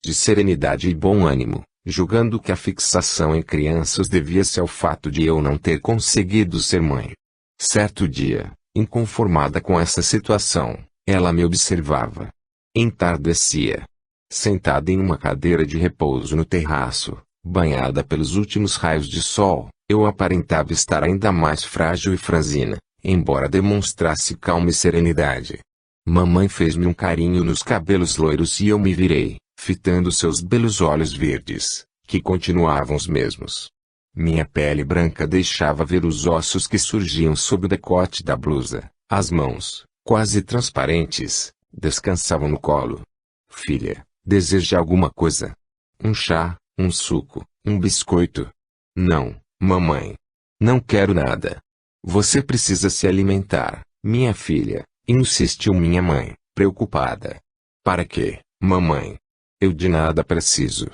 de serenidade e bom ânimo, julgando que a fixação em crianças devia-se ao fato de eu não ter conseguido ser mãe. Certo dia, inconformada com essa situação, ela me observava. Entardecia. Sentada em uma cadeira de repouso no terraço, banhada pelos últimos raios de sol, eu aparentava estar ainda mais frágil e franzina, embora demonstrasse calma e serenidade. Mamãe fez-me um carinho nos cabelos loiros e eu me virei, fitando seus belos olhos verdes, que continuavam os mesmos. Minha pele branca deixava ver os ossos que surgiam sob o decote da blusa. As mãos, quase transparentes, descansavam no colo. Filha, deseja alguma coisa? Um chá, um suco, um biscoito? Não, mamãe. Não quero nada. Você precisa se alimentar, minha filha, insistiu minha mãe, preocupada. Para quê, mamãe? Eu de nada preciso.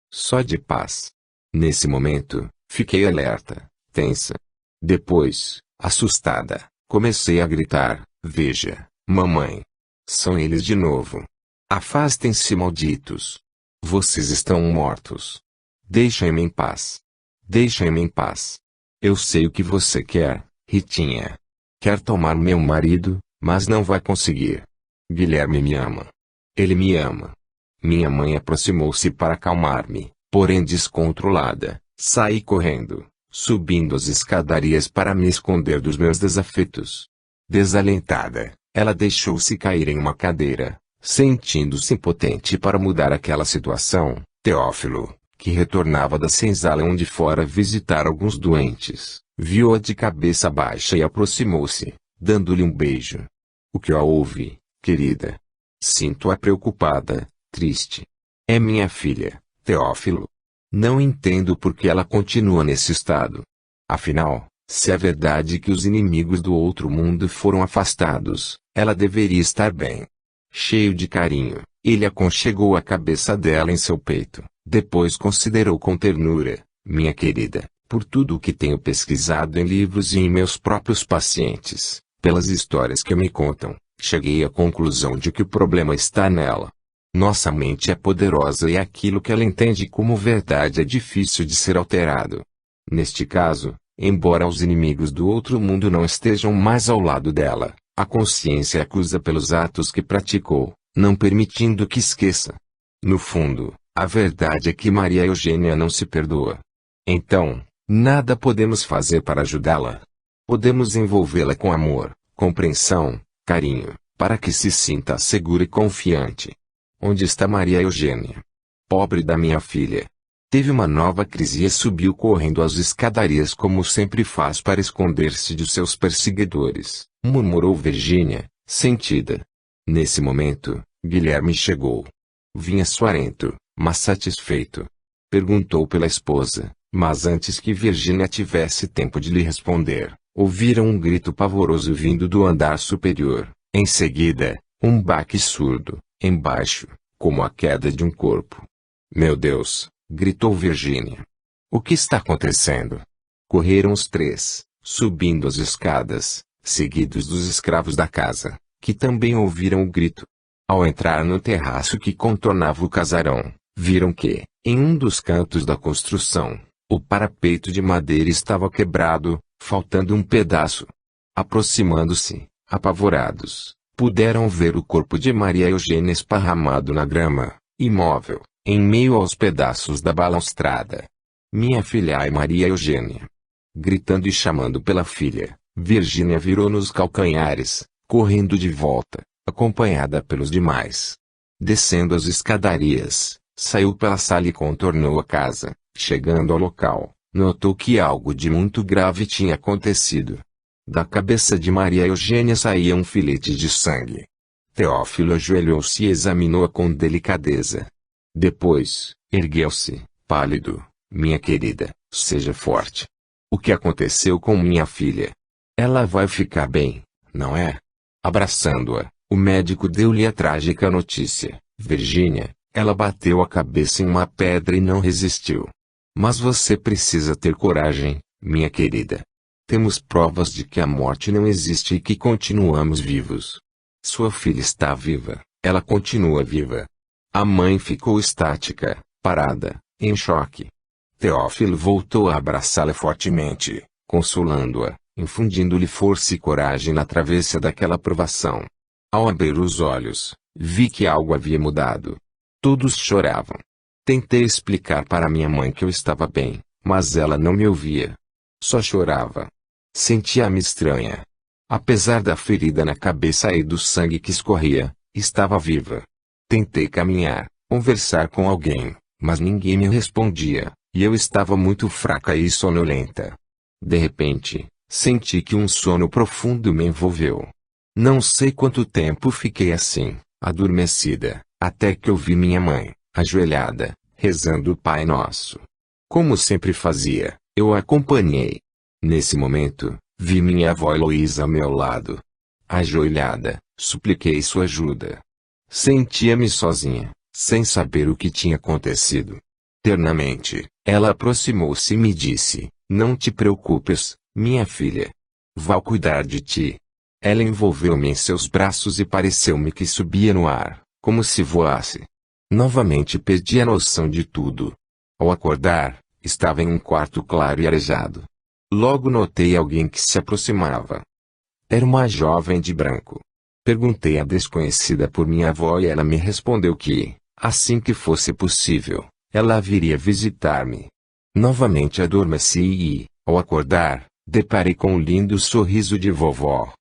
Só de paz. Nesse momento, fiquei alerta, tensa. Depois, assustada, comecei a gritar: veja, mamãe. São eles de novo. Afastem-se, malditos. Vocês estão mortos. Deixem-me em paz. Deixem-me em paz. Eu sei o que você quer, Ritinha. Quer tomar meu marido, mas não vai conseguir. Guilherme me ama. Ele me ama. Minha mãe aproximou-se para acalmar-me, porém descontrolada, saí correndo, subindo as escadarias para me esconder dos meus desafetos. Desalentada, ela deixou-se cair em uma cadeira, sentindo-se impotente para mudar aquela situação. Teófilo, que retornava da senzala onde fora visitar alguns doentes, viu-a de cabeça baixa e aproximou-se, dando-lhe um beijo. O que houve, querida? Sinto-a preocupada, triste. É minha filha, Teófilo. Não entendo por que ela continua nesse estado. Afinal, se é verdade que os inimigos do outro mundo foram afastados, ela deveria estar bem. Cheio de carinho, ele aconchegou a cabeça dela em seu peito, depois considerou com ternura: minha querida, por tudo o que tenho pesquisado em livros e em meus próprios pacientes, pelas histórias que me contam, cheguei à conclusão de que o problema está nela. Nossa mente é poderosa e aquilo que ela entende como verdade é difícil de ser alterado. Neste caso, embora os inimigos do outro mundo não estejam mais ao lado dela, a consciência a acusa pelos atos que praticou, não permitindo que esqueça. No fundo, a verdade é que Maria Eugênia não se perdoa. Então, nada podemos fazer para ajudá-la. Podemos envolvê-la com amor, compreensão, carinho, para que se sinta segura e confiante. Onde está Maria Eugênia? Pobre da minha filha. Teve uma nova crise e subiu correndo as escadarias como sempre faz para esconder-se de seus perseguidores, murmurou Virgínia, sentida. Nesse momento, Guilherme chegou. Vinha suarento, mas satisfeito. Perguntou pela esposa, mas antes que Virgínia tivesse tempo de lhe responder, ouviram um grito pavoroso vindo do andar superior. Em seguida, um baque surdo, embaixo, como a queda de um corpo. Meu Deus! Gritou Virgínia. O que está acontecendo? Correram os três, subindo as escadas, seguidos dos escravos da casa, que também ouviram o grito. Ao entrar no terraço que contornava o casarão, viram que, em um dos cantos da construção, o parapeito de madeira estava quebrado, faltando um pedaço. Aproximando-se, apavorados, puderam ver o corpo de Maria Eugênia esparramado na grama, imóvel, em meio aos pedaços da balaustrada. Minha filha, ai Maria Eugênia! Gritando e chamando pela filha, Virgínia virou nos calcanhares, correndo de volta, acompanhada pelos demais. Descendo as escadarias, saiu pela sala e contornou a casa. Chegando ao local, notou que algo de muito grave tinha acontecido. Da cabeça de Maria Eugênia saía um filete de sangue. Teófilo ajoelhou-se e examinou-a com delicadeza. Depois, ergueu-se, pálido. Minha querida, seja forte. O que aconteceu com minha filha? Ela vai ficar bem, não é? Abraçando-a, o médico deu-lhe a trágica notícia. Virgínia, ela bateu a cabeça em uma pedra e não resistiu. Mas você precisa ter coragem, minha querida. Temos provas de que a morte não existe e que continuamos vivos. Sua filha está viva, ela continua viva. A mãe ficou estática, parada, em choque. Teófilo voltou a abraçá-la fortemente, consolando-a, infundindo-lhe força e coragem na travessa daquela provação. Ao abrir os olhos, vi que algo havia mudado. Todos choravam. Tentei explicar para minha mãe que eu estava bem, mas ela não me ouvia. Só chorava. Sentia-me estranha. Apesar da ferida na cabeça e do sangue que escorria, estava viva. Tentei caminhar, conversar com alguém, mas ninguém me respondia, e eu estava muito fraca e sonolenta. De repente, senti que um sono profundo me envolveu. Não sei quanto tempo fiquei assim, adormecida, até que ouvi minha mãe, ajoelhada, rezando o Pai Nosso. Como sempre fazia, eu a acompanhei. Nesse momento, vi minha avó Heloísa ao meu lado. Ajoelhada, supliquei sua ajuda. Sentia-me sozinha, sem saber o que tinha acontecido. Ternamente, ela aproximou-se e me disse: "Não te preocupes, minha filha. Vou cuidar de ti." Ela envolveu-me em seus braços e pareceu-me que subia no ar, como se voasse. Novamente perdi a noção de tudo. Ao acordar, estava em um quarto claro e arejado. Logo notei alguém que se aproximava. Era uma jovem de branco. Perguntei à desconhecida por minha avó e ela me respondeu que, assim que fosse possível, ela viria visitar-me. Novamente adormeci e, ao acordar, deparei com o lindo sorriso de vovó.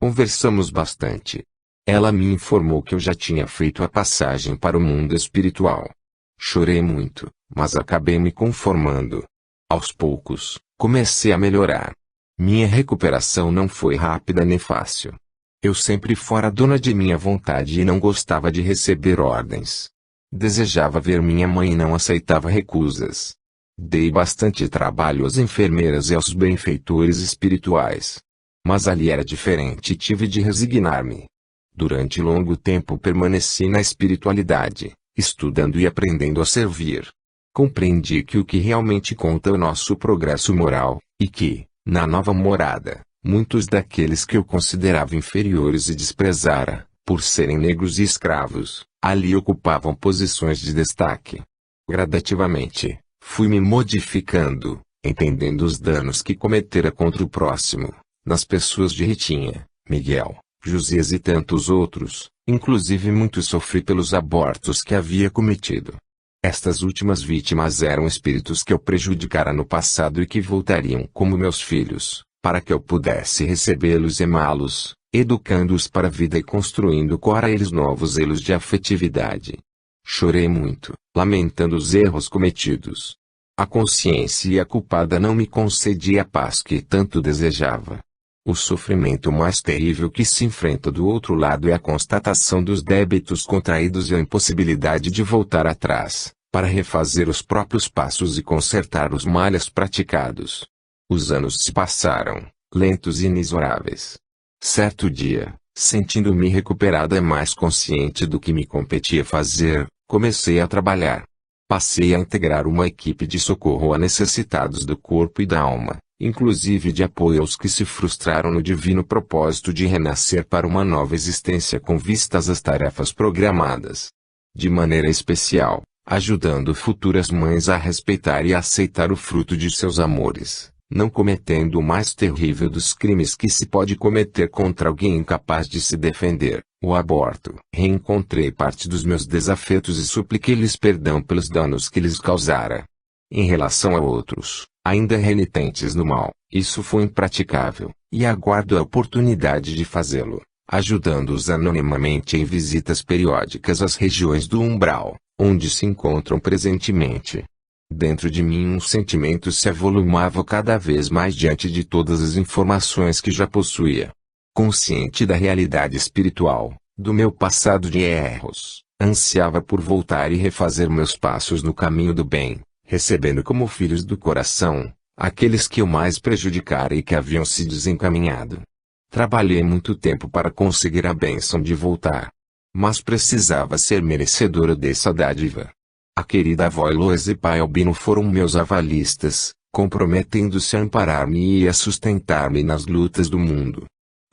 Conversamos bastante. Ela me informou que eu já tinha feito a passagem para o mundo espiritual. Chorei muito, mas acabei me conformando. Aos poucos, comecei a melhorar. Minha recuperação não foi rápida nem fácil. Eu sempre fora dona de minha vontade e não gostava de receber ordens. Desejava ver minha mãe e não aceitava recusas. Dei bastante trabalho às enfermeiras e aos benfeitores espirituais. Mas ali era diferente e tive de resignar-me. Durante longo tempo permaneci na espiritualidade, estudando e aprendendo a servir. Compreendi que o que realmente conta é o nosso progresso moral, e que, na nova morada, muitos daqueles que eu considerava inferiores e desprezara, por serem negros e escravos, ali ocupavam posições de destaque. Gradativamente, fui me modificando, entendendo os danos que cometera contra o próximo, nas pessoas de Ritinha, Miguel, Josias e tantos outros, inclusive muito sofri pelos abortos que havia cometido. Estas últimas vítimas eram espíritos que eu prejudicara no passado e que voltariam como meus filhos, para que eu pudesse recebê-los e amá-los, educando-os para a vida e construindo para eles novos elos de afetividade. Chorei muito, lamentando os erros cometidos. A consciência culpada não me concedia a paz que tanto desejava. O sofrimento mais terrível que se enfrenta do outro lado é a constatação dos débitos contraídos e a impossibilidade de voltar atrás, para refazer os próprios passos e consertar os males praticados. Os anos se passaram, lentos e inexoráveis. Certo dia, sentindo-me recuperada e mais consciente do que me competia fazer, comecei a trabalhar. Passei a integrar uma equipe de socorro a necessitados do corpo e da alma, inclusive de apoio aos que se frustraram no divino propósito de renascer para uma nova existência com vistas às tarefas programadas. De maneira especial, ajudando futuras mães a respeitar e aceitar o fruto de seus amores, não cometendo o mais terrível dos crimes que se pode cometer contra alguém incapaz de se defender, o aborto. Reencontrei parte dos meus desafetos e supliquei-lhes perdão pelos danos que lhes causara. Em relação a outros, ainda renitentes no mal, isso foi impraticável, e aguardo a oportunidade de fazê-lo, ajudando-os anonimamente em visitas periódicas às regiões do umbral, onde se encontram presentemente. Dentro de mim um sentimento se avolumava cada vez mais diante de todas as informações que já possuía. Consciente da realidade espiritual, do meu passado de erros, ansiava por voltar e refazer meus passos no caminho do bem, recebendo como filhos do coração, aqueles que eu mais prejudicara e que haviam se desencaminhado. Trabalhei muito tempo para conseguir a bênção de voltar. Mas precisava ser merecedora dessa dádiva. A querida avó Heloísa e pai Albino foram meus avalistas, comprometendo-se a amparar-me e a sustentar-me nas lutas do mundo.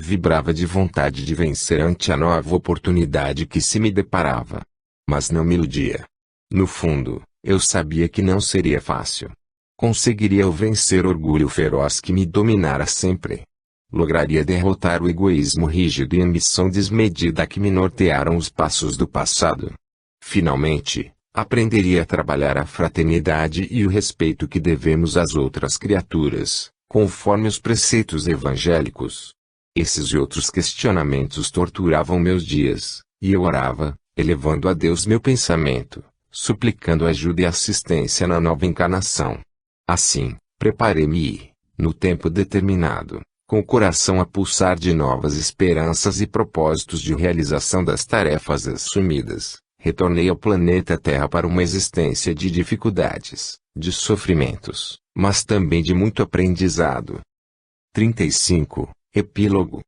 Vibrava de vontade de vencer ante a nova oportunidade que se me deparava. Mas não me iludia. No fundo, eu sabia que não seria fácil. Conseguiria eu vencer o orgulho feroz que me dominara sempre. Lograria derrotar o egoísmo rígido e a ambição desmedida que me nortearam os passos do passado. Finalmente, aprenderia a trabalhar a fraternidade e o respeito que devemos às outras criaturas, conforme os preceitos evangélicos. Esses e outros questionamentos torturavam meus dias, e eu orava, elevando a Deus meu pensamento, suplicando ajuda e assistência na nova encarnação. Assim, preparei-me, no tempo determinado, com o coração a pulsar de novas esperanças e propósitos de realização das tarefas assumidas, retornei ao planeta Terra para uma existência de dificuldades, de sofrimentos, mas também de muito aprendizado. 35. Epílogo.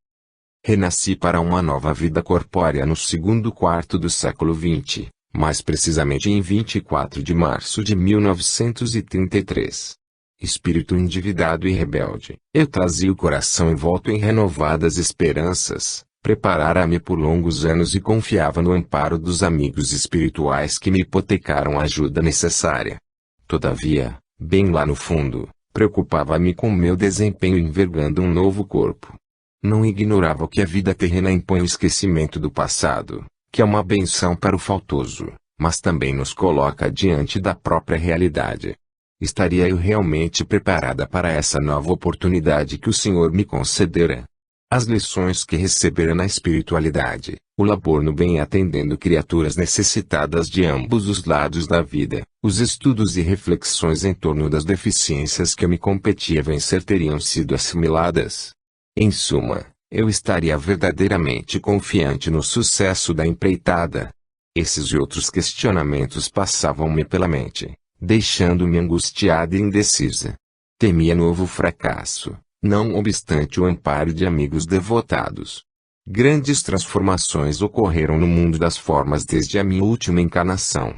Renasci para uma nova vida corpórea no segundo quarto do século XX, mais precisamente em 24 de março de 1933. Espírito endividado e rebelde, eu trazia o coração envolto em renovadas esperanças, preparara-me por longos anos e confiava no amparo dos amigos espirituais que me hipotecaram a ajuda necessária. Todavia, bem lá no fundo, preocupava-me com meu desempenho envergando um novo corpo. Não ignorava que a vida terrena impõe o esquecimento do passado, que é uma benção para o faltoso, mas também nos coloca diante da própria realidade. Estaria eu realmente preparada para essa nova oportunidade que o Senhor me concedera? As lições que recebera na espiritualidade, o labor no bem atendendo criaturas necessitadas de ambos os lados da vida, os estudos e reflexões em torno das deficiências que me competia vencer teriam sido assimiladas. Em suma, eu estaria verdadeiramente confiante no sucesso da empreitada. Esses e outros questionamentos passavam-me pela mente, deixando-me angustiada e indecisa. Temia novo fracasso, não obstante o amparo de amigos devotados. Grandes transformações ocorreram no mundo das formas desde a minha última encarnação.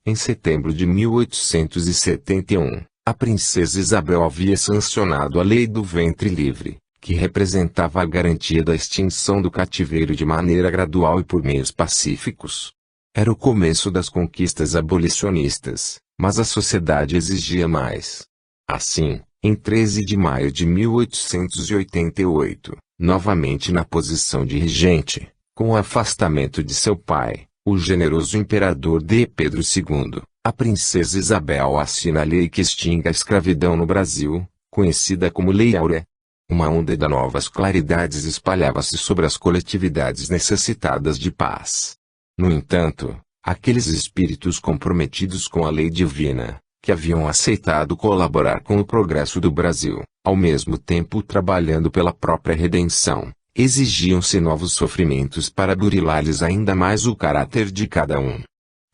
Em setembro de 1871, a princesa Isabel havia sancionado a lei do ventre livre, que representava a garantia da extinção do cativeiro de maneira gradual e por meios pacíficos. Era o começo das conquistas abolicionistas, mas a sociedade exigia mais. Assim, em 13 de maio de 1888, novamente na posição de regente, com o afastamento de seu pai, o generoso imperador D. Pedro II, a princesa Isabel assina a lei que extingue a escravidão no Brasil, conhecida como Lei Áurea. Uma onda de novas claridades espalhava-se sobre as coletividades necessitadas de paz. No entanto, aqueles espíritos comprometidos com a lei divina, que haviam aceitado colaborar com o progresso do Brasil, ao mesmo tempo trabalhando pela própria redenção, exigiam-se novos sofrimentos para burilar-lhes ainda mais o caráter de cada um.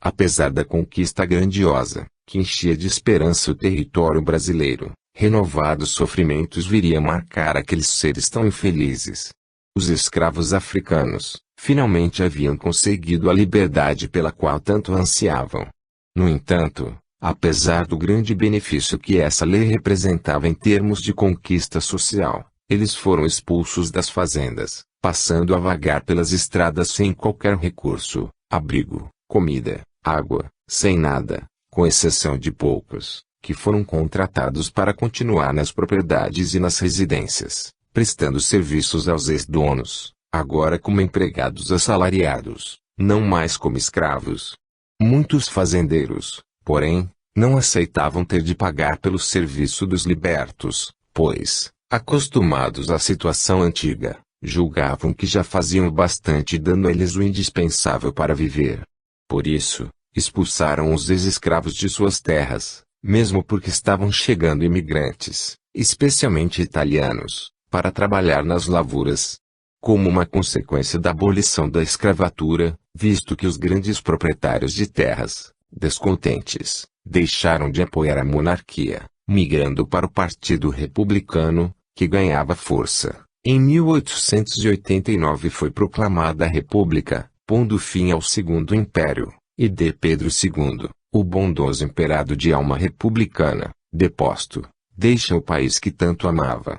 Apesar da conquista grandiosa, que enchia de esperança o território brasileiro, renovados sofrimentos viriam marcar aqueles seres tão infelizes. Os escravos africanos, finalmente haviam conseguido a liberdade pela qual tanto ansiavam. No entanto, apesar do grande benefício que essa lei representava em termos de conquista social, eles foram expulsos das fazendas, passando a vagar pelas estradas sem qualquer recurso, abrigo, comida, água, sem nada, com exceção de poucos, que foram contratados para continuar nas propriedades e nas residências, prestando serviços aos ex-donos, agora como empregados assalariados, não mais como escravos. Muitos fazendeiros, porém, não aceitavam ter de pagar pelo serviço dos libertos, pois, acostumados à situação antiga, julgavam que já faziam bastante dando a eles o indispensável para viver. Por isso, expulsaram os ex-escravos de suas terras, mesmo porque estavam chegando imigrantes, especialmente italianos, para trabalhar nas lavouras. Como uma consequência da abolição da escravatura, visto que os grandes proprietários de terras, descontentes, deixaram de apoiar a monarquia, migrando para o Partido Republicano, que ganhava força. Em 1889 foi proclamada a República, pondo fim ao Segundo Império, e D. Pedro II, o bondoso imperado de alma republicana, deposto, deixa o país que tanto amava.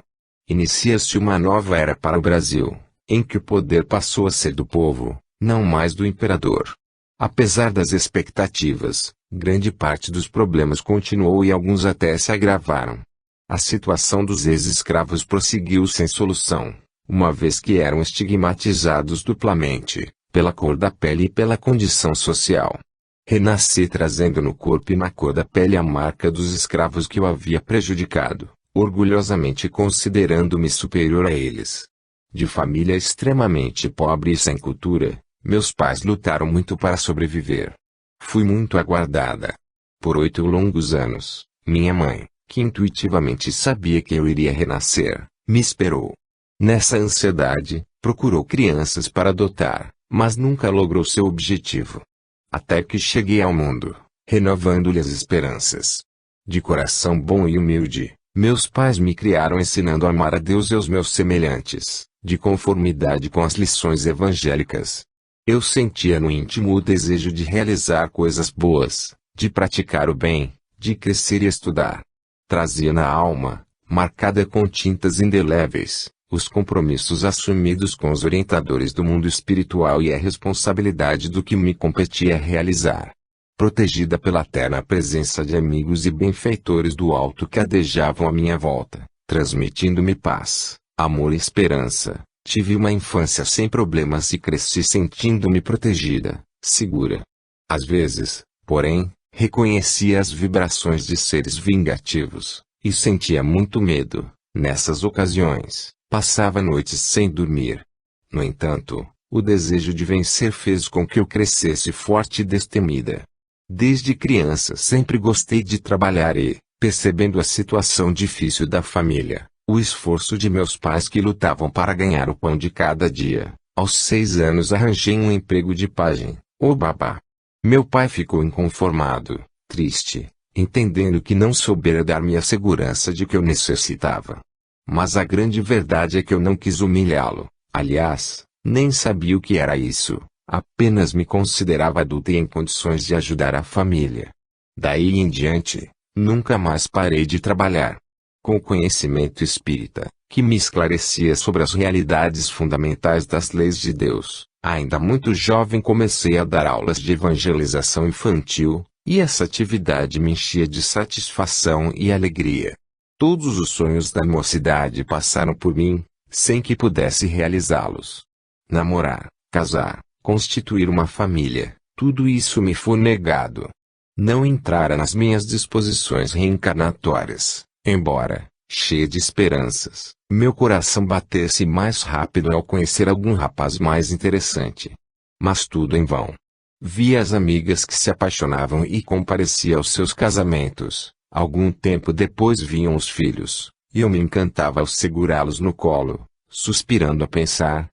Inicia-se uma nova era para o Brasil, em que o poder passou a ser do povo, não mais do imperador. Apesar das expectativas, grande parte dos problemas continuou e alguns até se agravaram. A situação dos ex-escravos prosseguiu sem solução, uma vez que eram estigmatizados duplamente, pela cor da pele e pela condição social. Renasci trazendo no corpo e na cor da pele a marca dos escravos que eu havia prejudicado, orgulhosamente considerando-me superior a eles. De família extremamente pobre e sem cultura, meus pais lutaram muito para sobreviver. Fui muito aguardada. Por 8 longos anos, minha mãe, que intuitivamente sabia que eu iria renascer, me esperou. Nessa ansiedade, procurou crianças para adotar, mas nunca logrou seu objetivo. Até que cheguei ao mundo, renovando-lhe as esperanças. De coração bom e humilde, meus pais me criaram ensinando a amar a Deus e aos meus semelhantes, de conformidade com as lições evangélicas. Eu sentia no íntimo o desejo de realizar coisas boas, de praticar o bem, de crescer e estudar. Trazia na alma, marcada com tintas indeléveis, os compromissos assumidos com os orientadores do mundo espiritual e a responsabilidade do que me competia realizar. Protegida pela terna presença de amigos e benfeitores do alto que adejavam à minha volta, transmitindo-me paz, amor e esperança, tive uma infância sem problemas e cresci sentindo-me protegida, segura. Às vezes, porém, reconhecia as vibrações de seres vingativos, e sentia muito medo. Nessas ocasiões, passava noites sem dormir. No entanto, o desejo de vencer fez com que eu crescesse forte e destemida. Desde criança sempre gostei de trabalhar e, percebendo a situação difícil da família, o esforço de meus pais que lutavam para ganhar o pão de cada dia, aos 6 anos arranjei um emprego de pajem, ou babá. Meu pai ficou inconformado, triste, entendendo que não soubera dar-me a segurança de que eu necessitava. Mas a grande verdade é que eu não quis humilhá-lo, aliás, nem sabia o que era isso, apenas me considerava adulta e em condições de ajudar a família. Daí em diante, nunca mais parei de trabalhar. Com o conhecimento espírita, que me esclarecia sobre as realidades fundamentais das leis de Deus, ainda muito jovem comecei a dar aulas de evangelização infantil, e essa atividade me enchia de satisfação e alegria. Todos os sonhos da mocidade passaram por mim, sem que pudesse realizá-los. Namorar, casar, constituir uma família, tudo isso me foi negado. Não entrara nas minhas disposições reencarnatórias. Embora, cheia de esperanças, meu coração batesse mais rápido ao conhecer algum rapaz mais interessante. Mas tudo em vão. Via as amigas que se apaixonavam e comparecia aos seus casamentos. Algum tempo depois vinham os filhos, e eu me encantava ao segurá-los no colo, suspirando a pensar,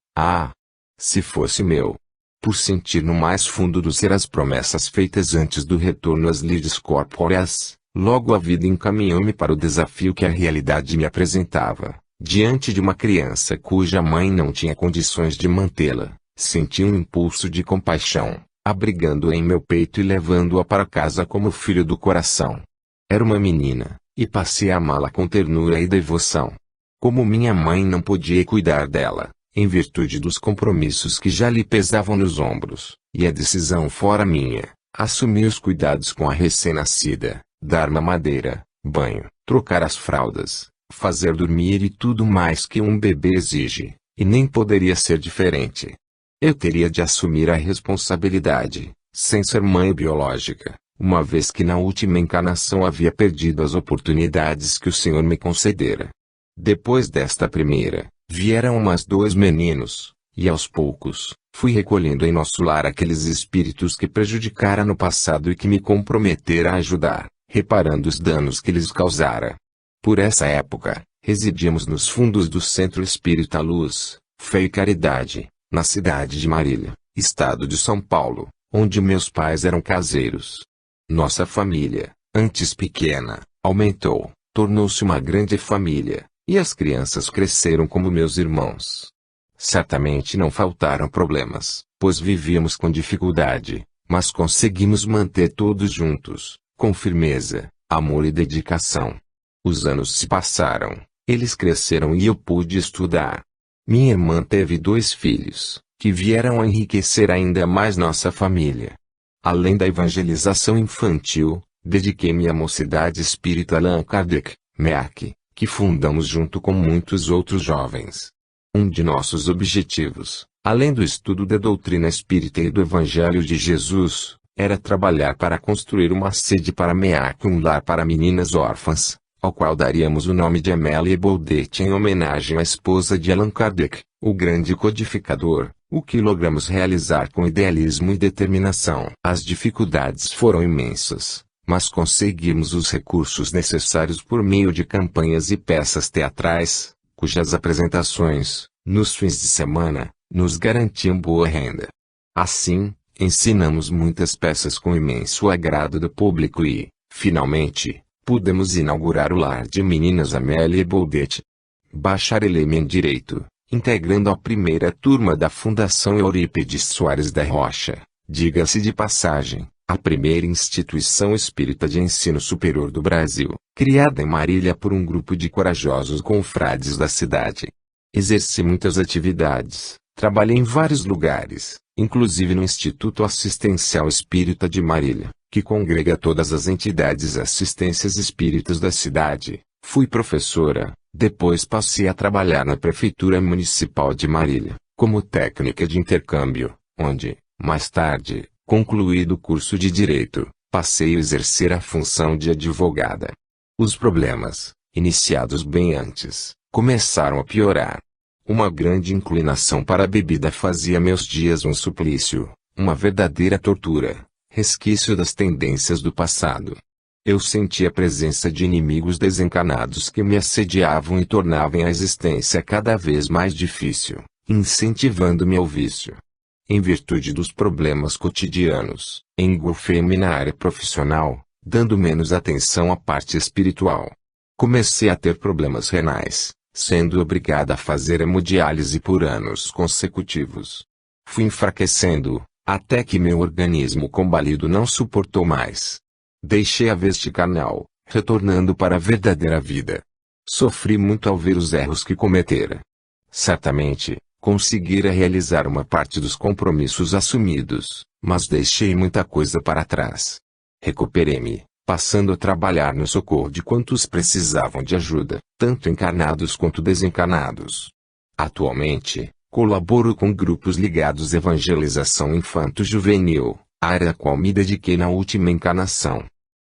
se fosse meu. Por sentir no mais fundo do ser as promessas feitas antes do retorno às lides corpóreas, logo a vida encaminhou-me para o desafio que a realidade me apresentava. Diante de uma criança cuja mãe não tinha condições de mantê-la, senti um impulso de compaixão, abrigando-a em meu peito e levando-a para casa como filho do coração. Era uma menina, e passei a amá-la com ternura e devoção. Como minha mãe não podia cuidar dela, em virtude dos compromissos que já lhe pesavam nos ombros, e a decisão fora minha, assumi os cuidados com a recém-nascida. Dar mamadeira, banho, trocar as fraldas, fazer dormir e tudo mais que um bebê exige, e nem poderia ser diferente. Eu teria de assumir a responsabilidade, sem ser mãe biológica, uma vez que na última encarnação havia perdido as oportunidades que o Senhor me concedera. Depois desta primeira, vieram mais 2 meninos, e aos poucos, fui recolhendo em nosso lar aqueles espíritos que prejudicara no passado e que me comprometera a ajudar, reparando os danos que lhes causara. Por essa época, residíamos nos fundos do Centro Espírita Luz, Fé e Caridade, na cidade de Marília, estado de São Paulo, onde meus pais eram caseiros. Nossa família, antes pequena, aumentou, tornou-se uma grande família, e as crianças cresceram como meus irmãos. Certamente não faltaram problemas, pois vivíamos com dificuldade, mas conseguimos manter todos juntos, com firmeza, amor e dedicação. Os anos se passaram, eles cresceram e eu pude estudar. Minha irmã teve 2 filhos, que vieram a enriquecer ainda mais nossa família. Além da evangelização infantil, dediquei-me à Mocidade Espírita Allan Kardec, MEAC, que fundamos junto com muitos outros jovens. Um de nossos objetivos, além do estudo da doutrina espírita e do Evangelho de Jesus, era trabalhar para construir uma sede para MEAC, um lar para meninas órfãs, ao qual daríamos o nome de Amélie Baudet em homenagem à esposa de Allan Kardec, o grande codificador, o que logramos realizar com idealismo e determinação. As dificuldades foram imensas, mas conseguimos os recursos necessários por meio de campanhas e peças teatrais, cujas apresentações, nos fins de semana, nos garantiam boa renda. Assim, ensinamos muitas peças com imenso agrado do público e, finalmente, pudemos inaugurar o lar de meninas Amélie Baudet. Bacharelei-me em Direito, integrando a primeira turma da Fundação Eurípides Soares da Rocha, diga-se de passagem, a primeira instituição espírita de ensino superior do Brasil, criada em Marília por um grupo de corajosos confrades da cidade. Exerci muitas atividades, trabalhei em vários lugares, inclusive no Instituto Assistencial Espírita de Marília, que congrega todas as entidades assistências espíritas da cidade. Fui professora, depois passei a trabalhar na Prefeitura Municipal de Marília, como técnica de intercâmbio, onde, mais tarde, concluído o curso de Direito, passei a exercer a função de advogada. Os problemas, iniciados bem antes, começaram a piorar. Uma grande inclinação para a bebida fazia meus dias um suplício, uma verdadeira tortura, resquício das tendências do passado. Eu sentia a presença de inimigos desencarnados que me assediavam e tornavam a existência cada vez mais difícil, incentivando-me ao vício. Em virtude dos problemas cotidianos, engolfei-me na área profissional, dando menos atenção à parte espiritual. Comecei a ter problemas renais, sendo obrigada a fazer hemodiálise por anos consecutivos. Fui enfraquecendo, até que meu organismo combalido não suportou mais. Deixei a veste carnal, retornando para a verdadeira vida. Sofri muito ao ver os erros que cometera. Certamente, conseguira realizar uma parte dos compromissos assumidos, mas deixei muita coisa para trás. Recuperei-me, passando a trabalhar no socorro de quantos precisavam de ajuda, tanto encarnados quanto desencarnados. Atualmente, colaboro com grupos ligados à evangelização infanto-juvenil, área a qual me dediquei na última encarnação.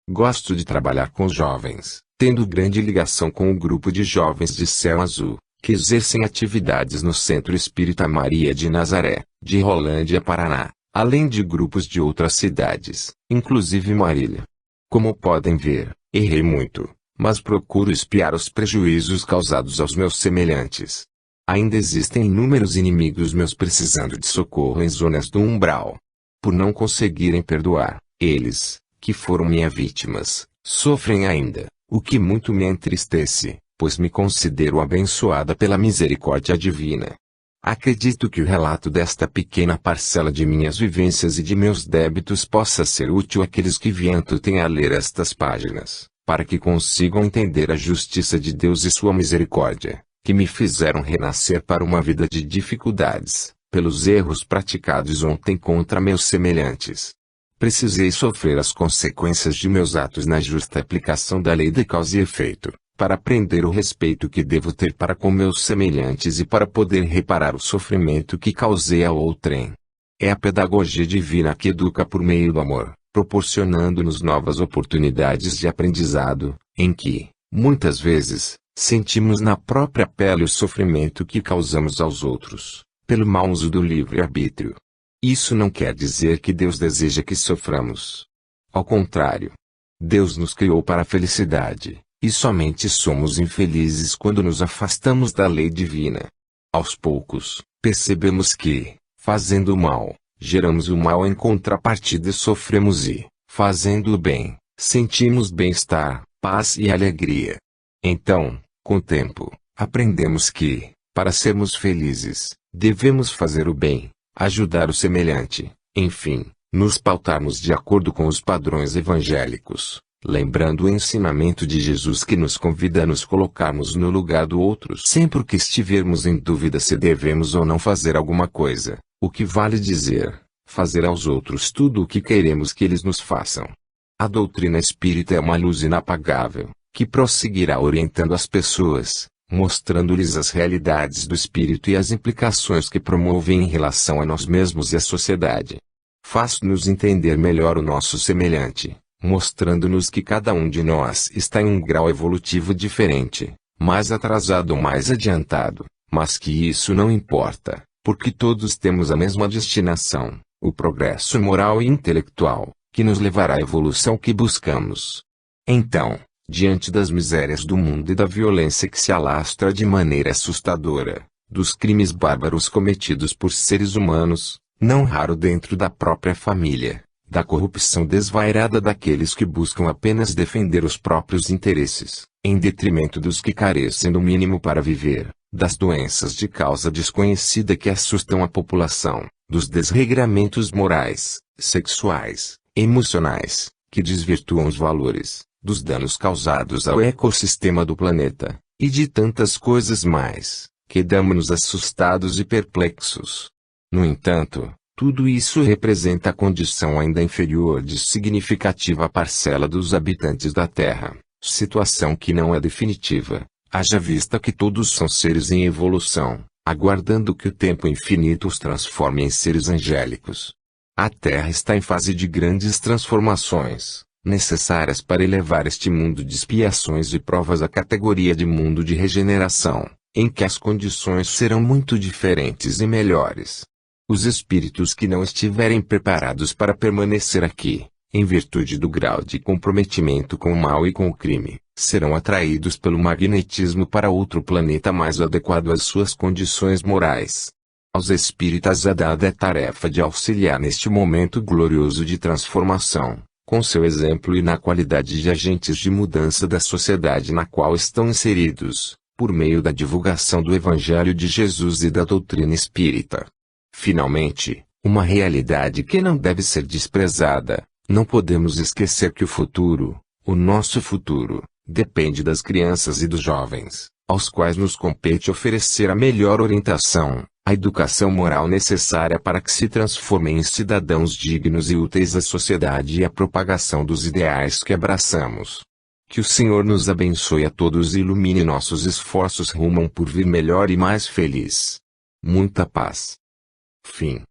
Gosto de trabalhar com jovens, tendo grande ligação com o grupo de jovens de Céu Azul, que exercem atividades no Centro Espírita Maria de Nazaré, de Rolândia, Paraná, além de grupos de outras cidades, inclusive Marília. Como podem ver, errei muito, mas procuro expiar os prejuízos causados aos meus semelhantes. Ainda existem inúmeros inimigos meus precisando de socorro em zonas do umbral. Por não conseguirem perdoar, eles, que foram minhas vítimas, sofrem ainda, o que muito me entristece, pois me considero abençoada pela misericórdia divina. Acredito que o relato desta pequena parcela de minhas vivências e de meus débitos possa ser útil àqueles que vientem a ler estas páginas, para que consigam entender a justiça de Deus e sua misericórdia, que me fizeram renascer para uma vida de dificuldades, pelos erros praticados ontem contra meus semelhantes. Precisei sofrer as consequências de meus atos na justa aplicação da lei de causa e efeito, para aprender o respeito que devo ter para com meus semelhantes e para poder reparar o sofrimento que causei a outrem. É a pedagogia divina que educa por meio do amor, proporcionando-nos novas oportunidades de aprendizado, em que, muitas vezes, sentimos na própria pele o sofrimento que causamos aos outros, pelo mau uso do livre-arbítrio. Isso não quer dizer que Deus deseja que soframos. Ao contrário. Deus nos criou para a felicidade, e somente somos infelizes quando nos afastamos da lei divina. Aos poucos, percebemos que, fazendo o mal, geramos o mal em contrapartida e sofremos e, fazendo o bem, sentimos bem-estar, paz e alegria. Então, com o tempo, aprendemos que, para sermos felizes, devemos fazer o bem, ajudar o semelhante, enfim, nos pautarmos de acordo com os padrões evangélicos, lembrando o ensinamento de Jesus que nos convida a nos colocarmos no lugar do outro sempre que estivermos em dúvida se devemos ou não fazer alguma coisa, o que vale dizer, fazer aos outros tudo o que queremos que eles nos façam. A doutrina espírita é uma luz inapagável, que prosseguirá orientando as pessoas, mostrando-lhes as realidades do espírito e as implicações que promovem em relação a nós mesmos e à sociedade. Faz-nos entender melhor o nosso semelhante, mostrando-nos que cada um de nós está em um grau evolutivo diferente, mais atrasado ou mais adiantado, mas que isso não importa, porque todos temos a mesma destinação, o progresso moral e intelectual, que nos levará à evolução que buscamos. Então, diante das misérias do mundo e da violência que se alastra de maneira assustadora, dos crimes bárbaros cometidos por seres humanos, não raro dentro da própria família, da corrupção desvairada daqueles que buscam apenas defender os próprios interesses, em detrimento dos que carecem do mínimo para viver, das doenças de causa desconhecida que assustam a população, dos desregramentos morais, sexuais, emocionais, que desvirtuam os valores, dos danos causados ao ecossistema do planeta, e de tantas coisas mais, que damos-nos assustados e perplexos. No entanto, tudo isso representa a condição ainda inferior de significativa parcela dos habitantes da Terra, situação que não é definitiva, haja vista que todos são seres em evolução, aguardando que o tempo infinito os transforme em seres angélicos. A Terra está em fase de grandes transformações, necessárias para elevar este mundo de expiações e provas à categoria de mundo de regeneração, em que as condições serão muito diferentes e melhores. Os espíritos que não estiverem preparados para permanecer aqui, em virtude do grau de comprometimento com o mal e com o crime, serão atraídos pelo magnetismo para outro planeta mais adequado às suas condições morais. Aos espíritas é dada a tarefa de auxiliar neste momento glorioso de transformação, com seu exemplo e na qualidade de agentes de mudança da sociedade na qual estão inseridos, por meio da divulgação do Evangelho de Jesus e da doutrina espírita. Finalmente, uma realidade que não deve ser desprezada, não podemos esquecer que o nosso futuro, depende das crianças e dos jovens, aos quais nos compete oferecer a melhor orientação, a educação moral necessária para que se transformem em cidadãos dignos e úteis à sociedade e à propagação dos ideais que abraçamos. Que o Senhor nos abençoe a todos e ilumine nossos esforços rumo a um porvir melhor e mais feliz. Muita paz. Fim.